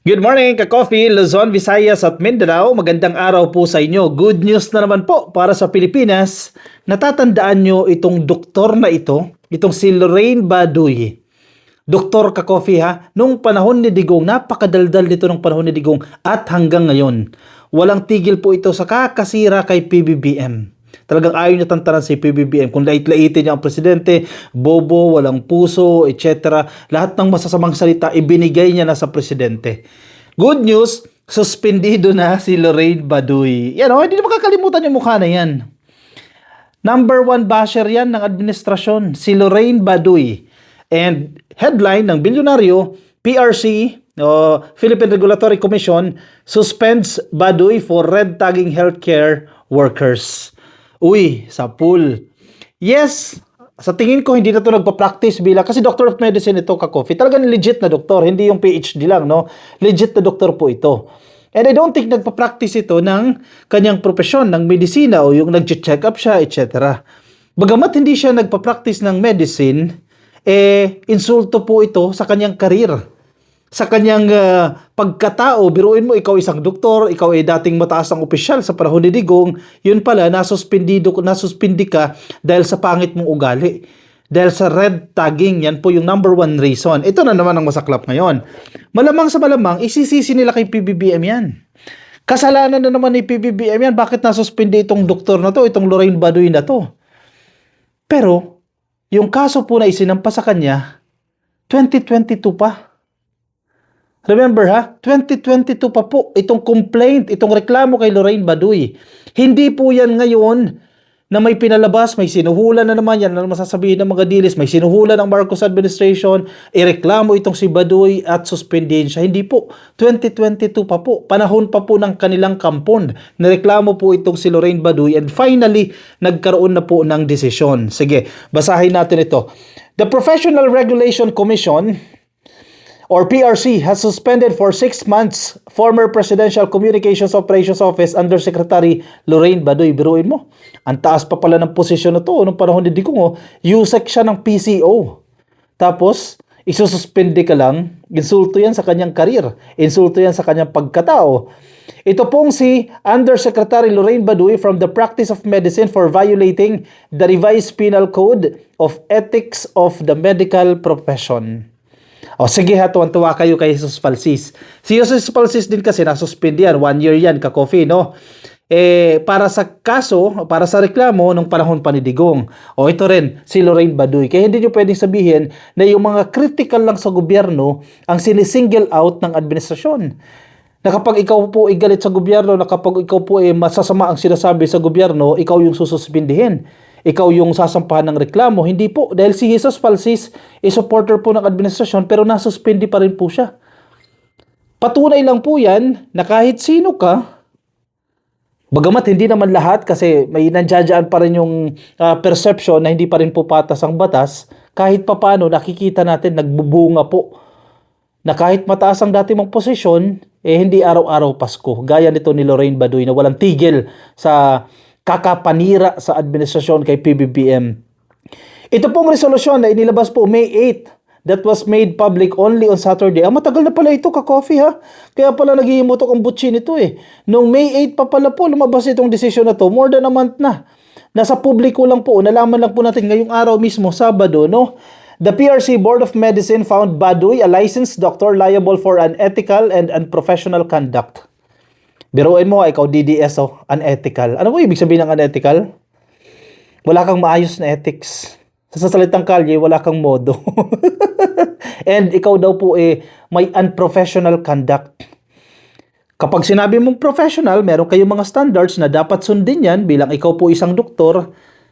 Good morning, ka-coffee, Luzon, Visayas at Mindanao. Magandang araw po sa inyo. Good news na naman po para sa Pilipinas. Natatandaan nyo itong doktor na itong si Lorraine Baduy. Doktor ka-coffee ha, nung panahon ni Digong, napakadaldal nito nung panahon ni Digong at hanggang ngayon. Walang tigil po ito sa kakasira kay PBBM. Talagang ayaw niya tantanan si PBBM. Kung lait-laitin niya ang presidente, bobo, walang puso, etc. Lahat ng masasamang salita, ibinigay niya na sa presidente. Good news, suspendido na si Lorraine Baduy. Yan o, hindi na makakalimutan yung mukha na yan. Number 1 basher yan ng administrasyon, si Lorraine Baduy. And headline ng bilyonaryo, PRC, Philippine Regulatory Commission, suspends Baduy for red tagging healthcare workers. Uy, sa pool. Yes, sa tingin ko hindi na to nagpa-practice bilang kasi Doctor of Medicine ito ka-coffee. Talagang legit na doktor, hindi yung PhD lang, no? Legit na doktor po ito. And I don't think nagpa-practice ito ng kanyang profesyon, ng medisina o yung nag-check up siya, etc. Bagamat hindi siya nagpa-practice ng medicine, insulto po ito sa kanyang karir. Sa kanyang pagkatao, biruin mo, ikaw isang doktor, ikaw ay dating mataas ang opisyal sa panahon ni Digong, yun pala, nasuspindi ka dahil sa pangit mong ugali. Dahil sa red tagging, yan po yung number 1 reason. Ito na naman ang masaklap ngayon. Malamang sa malamang, isisisi nila kay PBBM yan. Kasalanan na naman ni PBBM yan. Bakit nasuspindi itong doktor na to, itong Lorraine Baduy na to? Pero, yung kaso po na isinampa sa kanya, 2022 pa. Remember ha, 2022 pa po itong complaint, itong reklamo kay Lorraine Baduy. Hindi po yan ngayon na may pinalabas, may sinuhulan na naman yan, na masasabihin ng mga dilis, may sinuhulan ng Marcos administration, ireklamo itong si Baduy at suspendin siya. Hindi po, 2022 pa po, panahon pa po ng kanilang kampon. Nireklamo po itong si Lorraine Baduy and finally, nagkaroon na po ng desisyon. Sige, basahin natin ito. The Professional Regulation Commission or PRC has suspended for 6 months former Presidential Communications Operations Office Undersecretary Lorraine Baduy. Biruin mo, ang taas pa pala ng posisyon na to nung panahon ni Digong, USEC siya ng PCO. Tapos, isususpende ka lang, insulto yan sa kanyang karir, insulto yan sa kanyang pagkatao. Ito pong si Undersecretary Lorraine Baduy from the Practice of Medicine for violating the revised Penal Code of Ethics of the Medical Profession. O sige ha, tuwan-tuwa kayo kay Jesus Palsis. Si Jesus Palsis din kasi nasuspend yan, 1 year yan, ka-coffee, no? Para sa kaso, para sa reklamo nung panahon pa ni Digong. O ito rin, si Lorraine Baduy. Kaya hindi nyo pwedeng sabihin na yung mga critical lang sa gobyerno ang sinisingle out ng administrasyon. Na kapag ikaw po ay galit sa gobyerno, na kapag ikaw po ay masasama ang sinasabi sa gobyerno, ikaw yung sususpindihin. Ikaw yung sasampahan ng reklamo. Hindi po. Dahil si Jesus Palsis supporter po ng administrasyon pero nasuspindi pa rin po siya. Patunay lang po yan na kahit sino ka, bagamat hindi naman lahat kasi may nandiyadyaan pa rin yung perception na hindi pa rin po patas ang batas, kahit papano nakikita natin nagbubunga po na kahit mataas ang dati mong posisyon, hindi araw-araw Pasko. Gaya nito ni Lorraine Baduy na walang tigil sa kakapanira sa administrasyon kay PBBM. Ito pong resolusyon na inilabas po May 8 that was made public only on Saturday. Matagal na pala ito, ka-coffee ha. Kaya pala naghihimutok ang butsin ito eh. Noong May 8 pa pala po lumabas itong desisyon na to. More than a month na. Nasa publiko lang po. Nalaman lang po natin ngayong araw mismo, Sabado, no? The PRC Board of Medicine found Baduy, a licensed doctor, liable for unethical and unprofessional conduct. Biruin mo, ikaw DDS, unethical. Ano mo ibig sabihin ng unethical? Wala kang maayos na ethics. Sa salitang kalye, wala kang modo. And ikaw daw po may unprofessional conduct. Kapag sinabi mong professional, meron kayong mga standards na dapat sundin yan bilang ikaw po isang doktor,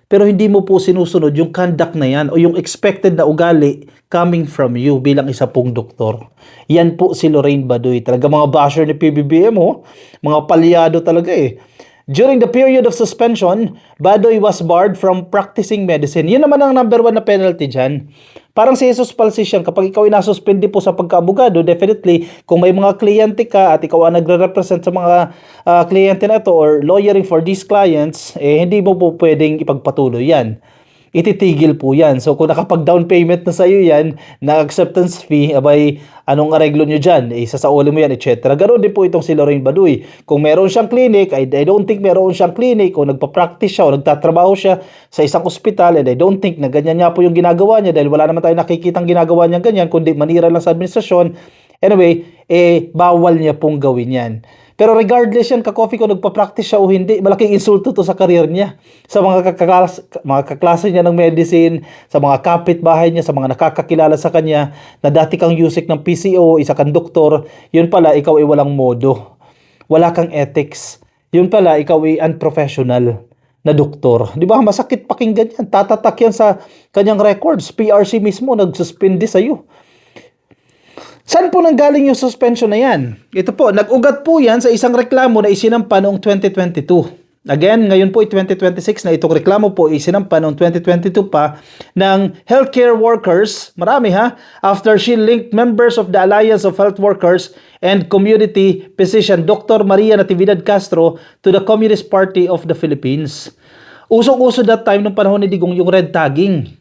pero hindi mo po sinusunod yung conduct na yan o yung expected na ugali coming from you bilang isa pong doktor. Yan po si Lorraine Baduy. Talaga mga basher ni PBBM, mga palyado talaga eh. During the period of suspension, Baduy was barred from practicing medicine. Yun naman ang number 1 na penalty dyan. Parang si Jesus Palsis yan, kapag ikaw ay nasuspindi po sa pagkaabogado, definitely, kung may mga kliyente ka at ikaw ang nagre-represent sa mga kliyente na ito or lawyering for these clients, hindi mo po pwedeng ipagpatuloy yan. ititigil po yan. So kung nakapag-down payment na sa'yo yan, na acceptance fee, abay, anong areglo nyo dyan? Isasauli mo yan, etc. Ganon din po itong si Lorraine Baduy. Kung meron siyang clinic, I don't think meron siyang clinic, o nagpa-practice siya, o nagtatrabaho siya sa isang ospital, and I don't think na ganyan niya po yung ginagawa niya, dahil wala naman tayo nakikitang ginagawa niya ganyan, kundi manira lang sa administrasyon. Anyway, bawal niya pong gawin yan. Pero regardless yan, ka-coffee, kung nagpa-practice siya o hindi, malaking insulto to sa career niya. Sa mga kaklase niya ng medicine, sa mga kapitbahay niya, sa mga nakakakilala sa kanya, na dati kang yusik ng PCO, isa kang doktor, yun pala, ikaw ay walang modo. Wala kang ethics. Yun pala, ikaw ay unprofessional na doktor. Di ba? Masakit pakinggan yan. Tatatak yan sa kanyang records. PRC mismo, nagsuspindi sa'yo. Saan po nanggaling yung suspension na yan? Ito po, nag-ugat po yan sa isang reklamo na isinampa noong 2022. Again, ngayon po ay 2026 na itong reklamo po isinampa noong 2022 pa ng healthcare workers. Marami ha? After she linked members of the Alliance of Health Workers and Community Physician Dr. Maria Natividad Castro to the Communist Party of the Philippines. Usong-uso that time nung panahon ni Digong yung red tagging.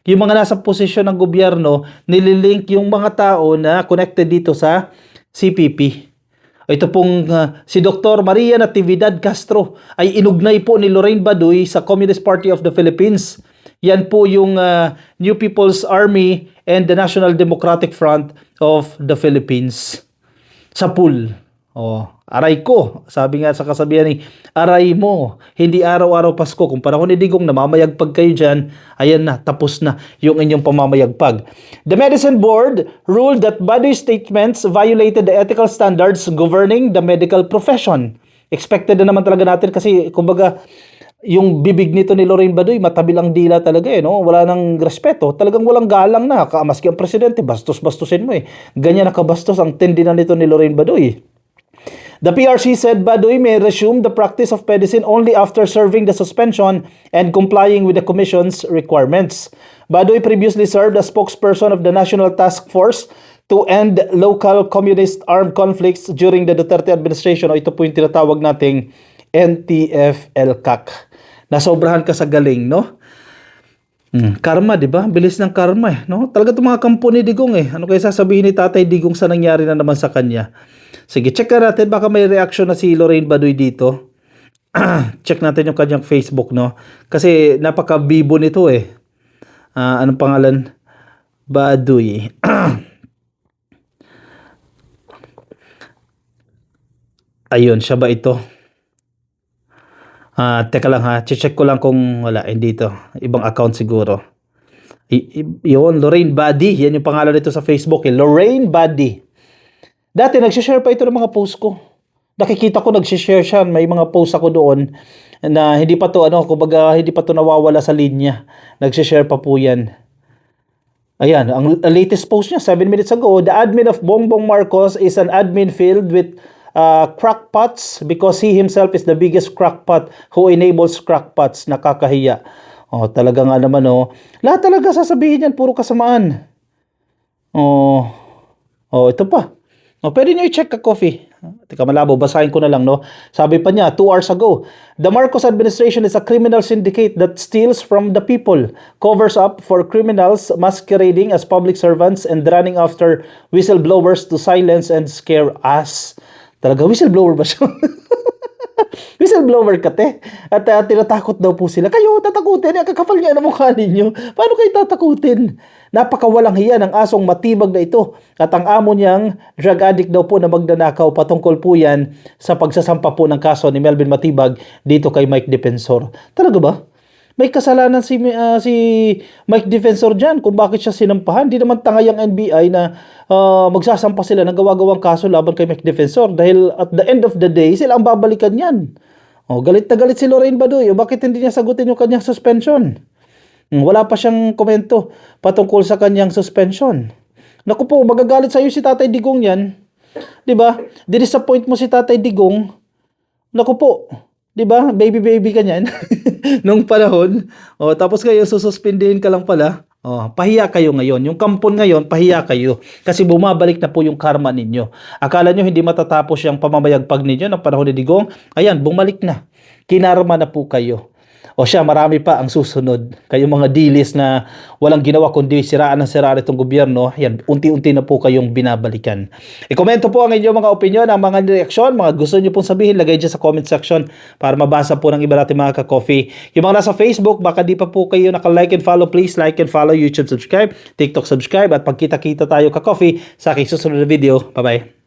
Yung mga nasa posisyon ng gobyerno, nililink yung mga tao na connected dito sa CPP. Ito pong si Dr. Maria Natividad Castro ay inugnay po ni Lorraine Baduy sa Communist Party of the Philippines. Yan po yung New People's Army and the National Democratic Front of the Philippines. Sa pool. Aray ko. Sabi nga sa kasabihan ni, aray mo. Hindi araw-araw Pasko. Kung panahon ni Digong namamayagpag kayo dyan, ayan na, tapos na yung inyong pamamayagpag. The Medicine Board ruled that Baduy's statements violated the ethical standards governing the medical profession. Expected na naman talaga natin kasi, kumbaga, yung bibig nito ni Lorraine Baduy, matabilang dila talaga no? Wala nang respeto. Talagang walang galang na. Maski ang presidente, bastos-bastusin mo Ganyan nakabastos ang tindi na nito ni Lorraine Baduy. The PRC said Baduy may resume the practice of medicine only after serving the suspension and complying with the Commission's requirements. Baduy previously served as spokesperson of the National Task Force to end local communist armed conflicts during the Duterte administration. Ito po yung tinatawag nating NTF-ELCAC. Nasobrahan ka sa galing, no? Karma, di ba? Bilis ng karma, no? Talaga itong mga kampo ni Digong, Ano kaya sasabihin ni Tatay Digong sa nangyari na naman sa kanya? Sige, check na natin. Baka may reaction na si Lorraine Baduy dito. Check natin yung kanyang Facebook, no? Kasi napaka-bibo nito, anong pangalan? Baduy. Ayun, siya ba ito? Teka lang ha. Check ko lang kung wala. Hindi ito. Ibang account siguro. Yun, Lorraine Baduy. Yan yung pangalan nito sa Facebook. Lorraine Baduy. Dati, nagsishare pa ito ng mga post ko. Nakikita ko, nagsishare siya. May mga post ako doon na hindi pa to, kumbaga, hindi pa to nawawala sa linya. Nagsishare pa po yan. Ayan, ang latest post niya, 7 minutes ago. The admin of Bongbong Marcos is an admin filled with crackpots because he himself is the biggest crackpot who enables crackpots. Nakakahiya. Talaga nga naman, lahat talaga sasabihin yan, puro kasamaan. Ito pa. Pwede nyo i-check ka-coffee. Teka, malabo. Basahin ko na lang, no? Sabi pa niya, 2 hours ago, the Marcos administration is a criminal syndicate that steals from the people, covers up for criminals masquerading as public servants and running after whistleblowers to silence and scare us. Talaga, whistleblower ba siya? Whistleblower ka, te. At tinatakot daw po sila. Kayo, tatakutin. Kakapal niya ang mukha ninyo. Paano kayo tatakutin? Napakawalang hiya ng asong matibag na ito. At ang amo niyang drug addict daw po na magnanakaw. Patungkol po yan sa pagsasampa po ng kaso ni Melvin Matibag dito kay Mike Defensor. Talaga ba? May kasalanan si Mike Defensor dyan kung bakit siya sinampahan. Di naman tangay ang NBI na magsasampa sila ng gawa-gawang kaso laban kay Mike Defensor. Dahil at the end of the day, sila ang babalikan yan. Galit na galit si Lorraine Baduy. Bakit hindi niya sagutin yung kanyang suspension? Wala pa siyang komento patungkol sa kanyang suspension. Naku po, magagalit sa'yo si Tatay Digong yan. Diba? Di-disappoint mo si Tatay Digong. Naku po. Diba? Baby ka niyan. Nung panahon. Tapos kayo, sususpindihin ka lang pala. Pahiya kayo ngayon. Yung kampon ngayon, pahiya kayo. Kasi bumabalik na po yung karma ninyo. Akala nyo hindi matatapos yung pamamayagpag ninyo ng panahon ni Digong. Ayan, bumalik na. Kinarma na po kayo. O siya, marami pa ang susunod. Kayong mga dilis na walang ginawa kundi siraan ng siraan itong gobyerno, yan, unti-unti na po kayong binabalikan. I-komento po ang inyong mga opinion, ang mga reaksyon, mga gusto nyo pong sabihin, lagay dyan sa comment section para mabasa po ng iba natin mga ka-coffee. Yung mga nasa Facebook, baka di pa po kayo naka-like and follow, please like and follow, YouTube subscribe, TikTok subscribe, at pagkita-kita tayo ka-coffee sa aking susunod na video. Bye-bye!